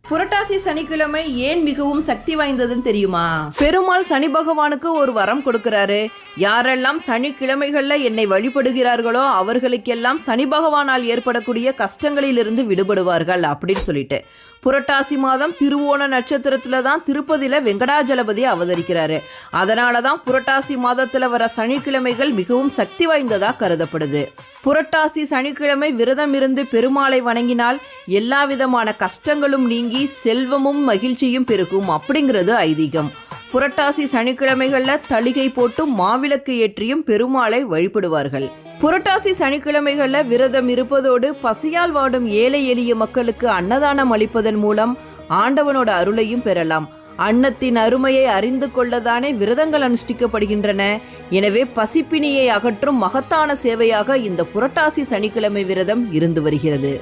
புரட்டாசி சனிக்கிழமை ஏன் மிகவும் சக்தி வாய்ந்ததுன்னு தெரியுமா? பெருமாள் சனி பகவானுக்கு ஒரு வரம் கொடுக்கிறாரு. யாரெல்லாம் சனிக்கிழமைகள்ல என்னை வழிபடுகிறார்களோ அவர்களுக்கெல்லாம் சனி பகவானால் ஏற்படக்கூடிய கஷ்டங்களிலிருந்து விடுபடுவார்கள் அப்படின்னு சொல்லிட்டு. புரட்டாசி மாதம் திருவோண நட்சத்திரத்துல தான் திருப்பதியில வெங்கடாஜலபதி அவதரிக்கிறாரு. அதனாலதான் புரட்டாசி மாதத்துல வர சனிக்கிழமைகள் மிகவும் சக்தி வாய்ந்ததா கருதப்படுது. புரட்டாசி சனிக்கிழமை விரதம் இருந்து பெருமாளை வணங்கினால் எல்லா விதமான கஷ்டங்களும் நீங்கி செல்வமும் மகிழ்ச்சியும் பெருகும் அப்படிங்கிறது ஐதீகம். புரட்டாசி சனிக்கிழமைகள்ல தளிகை போட்டும் மாவிளக்கு ஏற்றியும் பெருமாளை வழிபடுவார்கள். புரட்டாசி சனிக்கிழமைகள்ல விரதம் இருப்பதோடு பசியால் வாடும் ஏழை எளிய மக்களுக்கு அன்னதானம் அளிப்பதன் மூலம் ஆண்டவனோட அருளையும் பெறலாம். அன்னத்தின் அருமையை அறிந்து கொள்ளதானே விரதங்கள் அனுஷ்டிக்கப்படுகின்றன. எனவே பசிப்பினியை அகற்றும் மகத்தான சேவையாக இந்த புரட்டாசி சனிக்கிழமை விரதம் இருந்து வருகிறது.